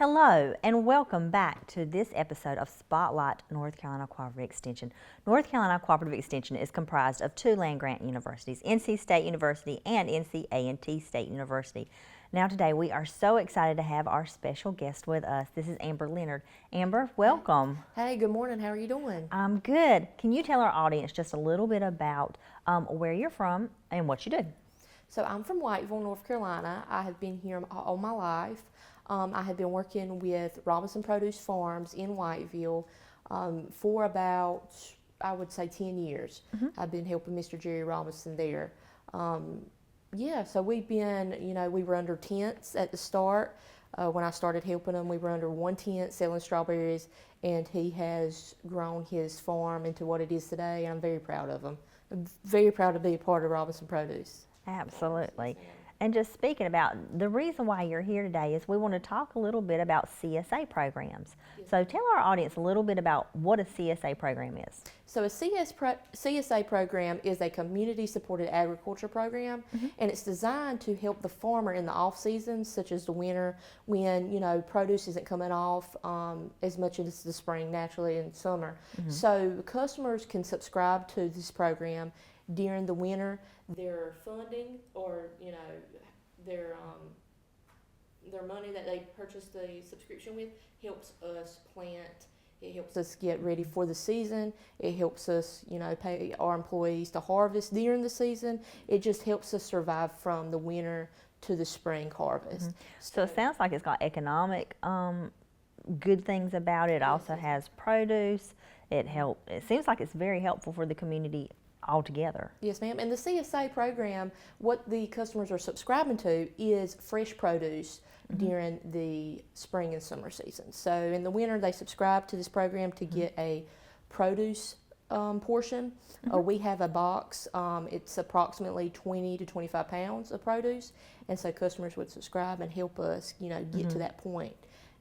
Hello and welcome back to this episode of Spotlight North Carolina Cooperative Extension. North Carolina Cooperative Extension is comprised of two land-grant universities, NC State University and NC A&T State University. Now today we are so excited to have our special guest with us. This is Amber Leonard. Amber, welcome. Hey, good morning. How are you doing? I'm good. Can you tell our audience just a little bit about where you're from and what you do? So I'm from Whiteville, North Carolina. I have been here all my life. I have been working with Robeson Produce Farms in Whiteville for about, I would say, 10 years. I've been helping Mr. Jerry Robinson there. So we've been, we were under tents at the start. When I started helping him, we were under one tent selling strawberries, and he has grown his farm into what it is today. I'm very proud of him. I'm very proud to be a part of Robeson Produce. Absolutely. And just speaking about the reason why you're here today is we want to talk a little bit about CSA programs. So tell our audience a little bit about what a CSA program is. So a CSA program is a community supported agriculture program, and it's designed to help the farmer in the off seasons, such as the winter, when produce isn't coming off as much as the spring naturally in summer. So customers can subscribe to this program during the winter. Their funding or their money that they purchase the subscription with helps us plant. It helps us get ready for the season. It helps us, pay our employees to harvest during the season. It just helps us survive from the winter to the spring harvest. So it sounds like it's got economic good things about it. It also has produce. It seems like it's very helpful for the community altogether. Yes, ma'am. And the CSA program, what the customers are subscribing to is fresh produce during the spring and summer seasons. So in the winter, they subscribe to this program to get a produce portion. We have a box. It's approximately 20 to 25 pounds of produce, and so customers would subscribe and help us, get to that point.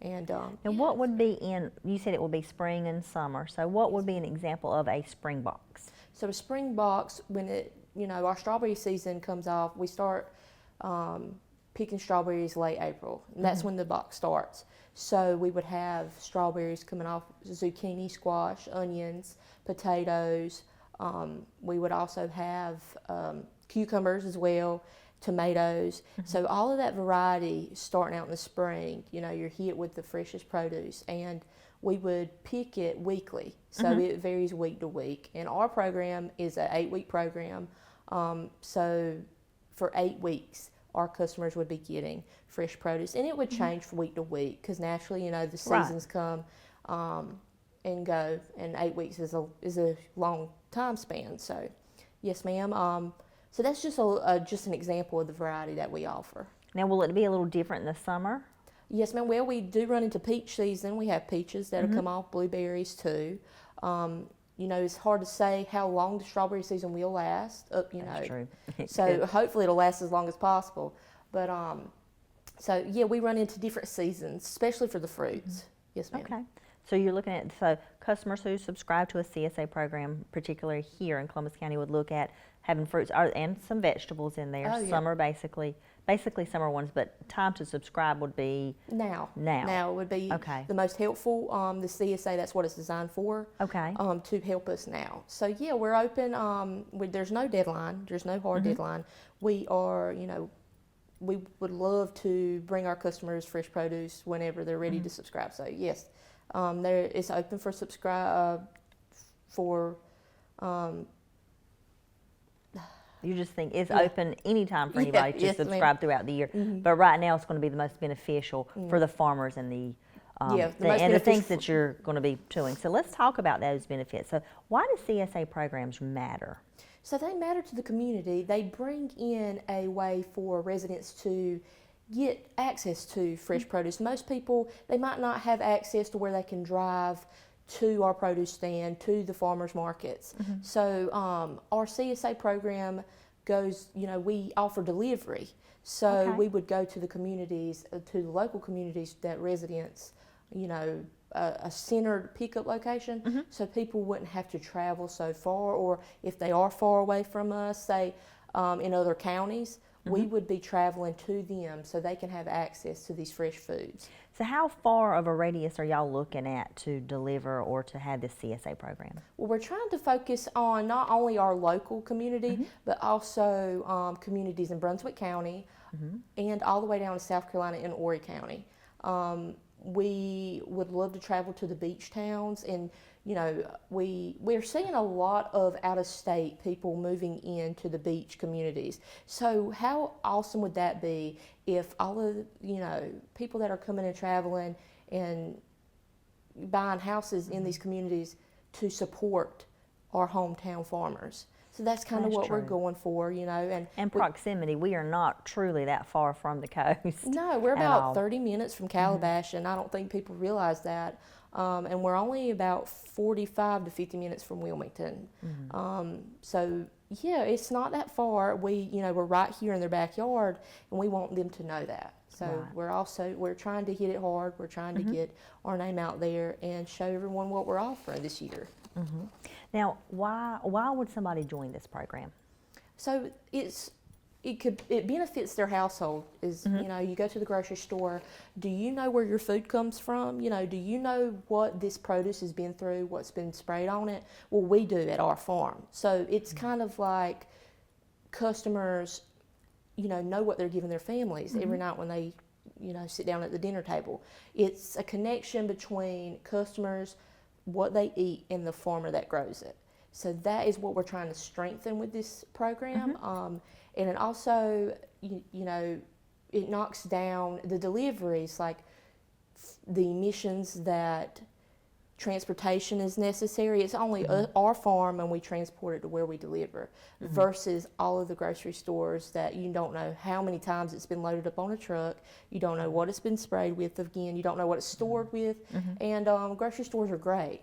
And what would be you said it would be spring and summer, so what would be an example of a spring box? So a spring box, when our strawberry season comes off, we start picking strawberries late April, and that's when the box starts. So we would have strawberries coming off, zucchini, squash, onions, potatoes. We would also have cucumbers as well, tomatoes. So all of that variety starting out in the spring, you're hit with the freshest produce, and we would pick it weekly. So it varies week to week. And our program is an 8-week program. So for 8 weeks, our customers would be getting fresh produce. And it would change from week to week because naturally, the seasons come and go. And 8 weeks is a long time span. So yes, ma'am. So that's just an example of the variety that we offer. Now, will it be a little different in the summer? Yes, ma'am. Well, we do run into peach season. We have peaches that'll come off, blueberries too. It's hard to say how long the strawberry season will last. That's true. So hopefully it'll last as long as possible. But we run into different seasons, especially for the fruits. Yes, ma'am. Okay. So you're looking at customers who subscribe to a CSA program, particularly here in Columbus County, would look at having fruits and some vegetables in there. Some are basically summer ones, but time to subscribe would be now. Now it would be the most helpful. The CSA, that's what it's designed for. Okay. To help us now. So we're open. There's no deadline. There's no hard deadline. We are, we would love to bring our customers fresh produce whenever they're ready to subscribe. So yes, it's open for subscribe for. You just think it's open anytime for anybody to subscribe throughout the year. But right now it's going to be the most beneficial for the farmers and the things that you're going to be doing. So let's talk about those benefits. So why do CSA programs matter? So they matter to the community. They bring in a way for residents to get access to fresh produce. Most people, they might not have access to where they can drive to our produce stand, to the farmers markets. So our CSA program goes, we offer delivery. So we would go to the communities, to the local communities that residents, a centered pickup location, so people wouldn't have to travel so far, or if they are far away from us, say in other counties, we would be traveling to them so they can have access to these fresh foods. So how far of a radius are y'all looking at to deliver or to have this CSA program? Well, we're trying to focus on not only our local community, but also communities in Brunswick County and all the way down to South Carolina and Horry County. We would love to travel to the beach towns, and we're seeing a lot of out-of-state people moving into the beach communities. So how awesome would that be if all of people that are coming and traveling and buying houses in these communities to support our hometown farmers? So that's kind of what we're going for, And proximity, we are not truly that far from the coast. No, we're about 30 minutes from Calabash, and I don't think people realize that. And we're only about 45 to 50 minutes from Wilmington. So yeah, it's not that far. We're right here in their backyard, and we want them to know that. So we're trying to hit it hard. We're trying to get our name out there and show everyone what we're offering this year. Now, why would somebody join this program? So it benefits their household. You go to the grocery store. Do you know where your food comes from? Do you know what this produce has been through, what's been sprayed on it? Well, we do at our farm. So it's kind of like customers, know what they're giving their families every night when they, sit down at the dinner table. It's a connection between customers, what they eat, and the farmer that grows it. So that is what we're trying to strengthen with this program. And it also, it knocks down the deliveries, like the emissions that transportation is necessary. It's only our farm, and we transport it to where we deliver, versus all of the grocery stores that you don't know how many times it's been loaded up on a truck. You don't know what it's been sprayed with again. You don't know what it's stored with. And grocery stores are great.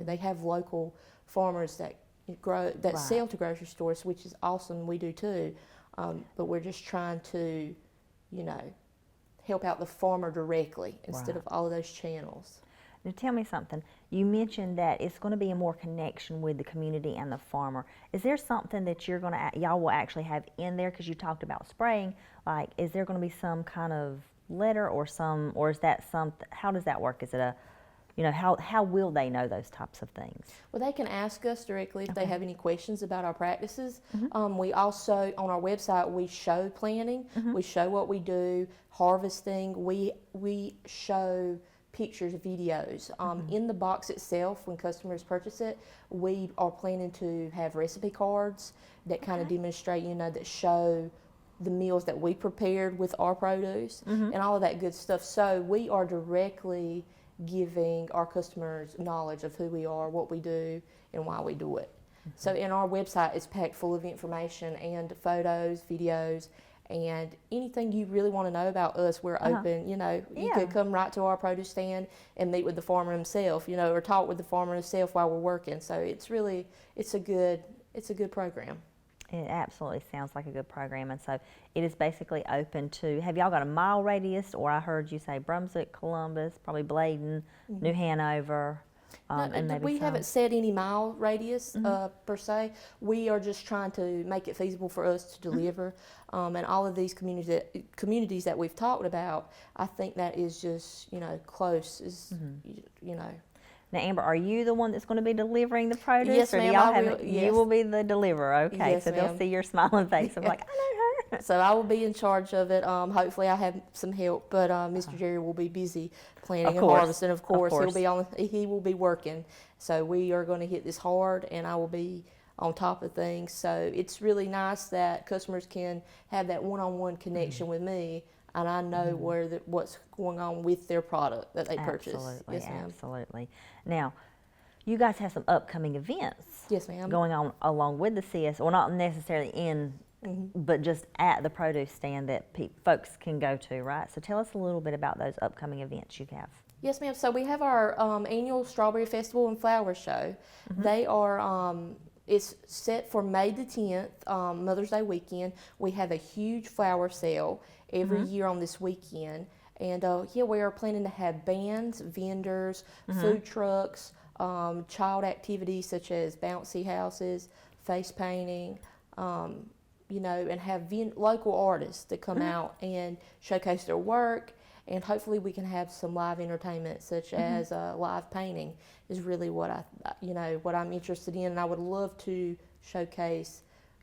They have local farmers that sell to grocery stores, which is awesome. We do too. But we're just trying to, help out the farmer directly instead of all of those channels. Now tell me something. You mentioned that it's going to be a more connection with the community and the farmer. Is there something that y'all will actually have in there? Because you talked about spraying. Like, is there going to be some kind of letter or is that something? How does that work? Is it how will they know those types of things? Well, they can ask us directly if they have any questions about our practices. We also, on our website, we show planting. We show what we do, harvesting. We show pictures, videos. In the box itself, when customers purchase it, we are planning to have recipe cards that kind of demonstrate, that show the meals that we prepared with our produce and all of that good stuff. So we are directly giving our customers knowledge of who we are, what we do, and why we do it. So in our website, it's packed full of information and photos, videos, and anything you really want to know about us, we're open. You could come right to our produce stand and meet with the farmer himself, or talk with the farmer himself while we're working. So it's a good program. It absolutely sounds like a good program, and so it is basically open to, have y'all got a mile radius, or I heard you say Brunswick, Columbus, probably Bladen, New Hanover, and maybe we haven't set any mile radius per se. We are just trying to make it feasible for us to deliver, and all of these communities that we've talked about, I think that is just, close, Now, Amber, are you the one that's going to be delivering the produce? Yes, ma'am. You will be the deliverer. Okay, Yes, so they'll ma'am. see your smiling face. I'm like, I know her. So I will be in charge of it. Hopefully I have some help, but Mr. Jerry will be busy planting and harvesting. Of course, he will be working. So we are going to hit this hard, and I will be on top of things. So it's really nice that customers can have that one-on-one connection with me, and I know what's going on with their product that they purchase. Absolutely, Yes, ma'am. absolutely. Now, you guys have some upcoming events. Yes, ma'am. Going on along with the CS, well, not necessarily but just at the produce stand that folks can go to, right? So tell us a little bit about those upcoming events you have. Yes, ma'am. So we have our annual Strawberry Festival and Flower Show. They are, it's set for May the 10th, Mother's Day weekend. We have a huge flower sale every year on this weekend. And we are planning to have bands, vendors, food trucks, child activities such as bouncy houses, face painting, and have local artists that come out and showcase their work. And hopefully we can have some live entertainment, such as live painting, is really what what I'm interested in. And I would love to showcase,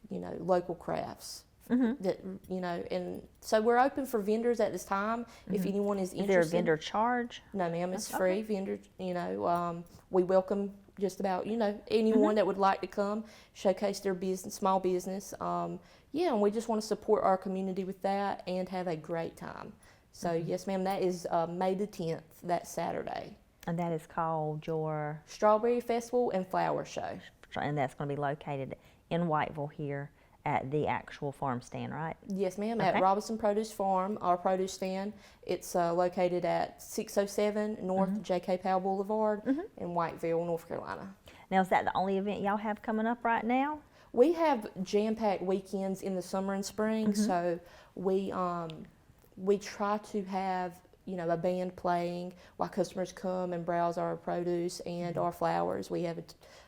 local crafts. That and so we're open for vendors at this time. If anyone is interested. Is there a vendor charge? No, ma'am, it's free. Vendor, we welcome just about anyone that would like to come showcase their business, small business. And we just want to support our community with that and have a great time. So yes, ma'am, that is May the 10th, that Saturday. And that is called your Strawberry Festival and Flower Show. And that's going to be located in Whiteville here at the actual farm stand, right? Yes, ma'am, Okay. at Robeson Produce Farm, our produce stand. It's located at 607 North J.K. Powell Boulevard in Whiteville, North Carolina. Now, is that the only event y'all have coming up right now? We have jam-packed weekends in the summer and spring, so we try to have a band playing while customers come and browse our produce and our flowers. We have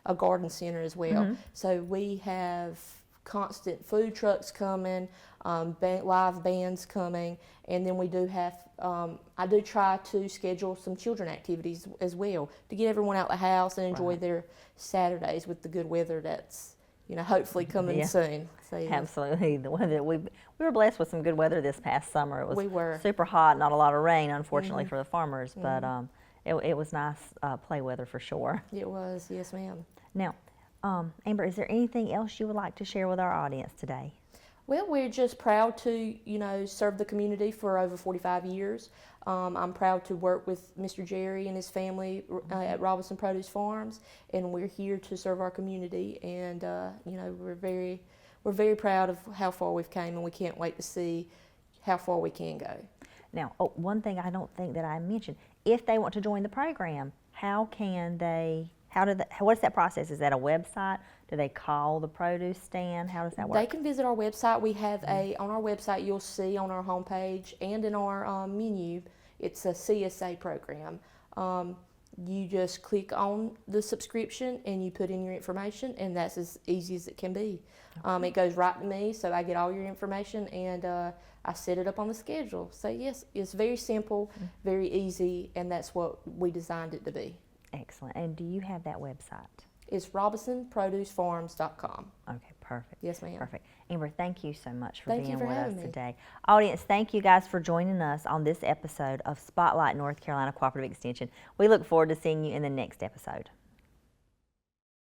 a garden center as well, so we have constant food trucks coming, live bands coming, and then we do have, I do try to schedule some children activities as well to get everyone out the house and enjoy their Saturdays with the good weather that's, hopefully coming soon. So, yes. Absolutely. The weather, we were blessed with some good weather this past summer. It was We were. super hot, not a lot of rain, unfortunately, for the farmers, but it was nice play weather for sure. It was, yes, ma'am. Now, Amber, is there anything else you would like to share with our audience today? Well, we're just proud to, serve the community for over 45 years. I'm proud to work with Mr. Jerry and his family at Robeson Produce Farms, and we're here to serve our community. And we're very proud of how far we've came, and we can't wait to see how far we can go. Now, one thing I don't think that I mentioned: if they want to join the program, how can they? What's that process? Is that a website? Do they call the produce stand? How does that work? They can visit our website. We have on our website, you'll see on our homepage and in our menu, it's a CSA program. You just click on the subscription and you put in your information, and that's as easy as it can be. It goes right to me, so I get all your information, and I set it up on the schedule. So yes, it's very simple, very easy, and that's what we designed it to be. Excellent. And do you have that website? It's RobesonProduceFarms.com. Okay, perfect. Yes, ma'am. Perfect. Amber, thank you so much for Thank you being for with us having me. today. Audience, thank you guys for joining us on this episode of Spotlight North Carolina Cooperative Extension. We look forward to seeing you in the next episode.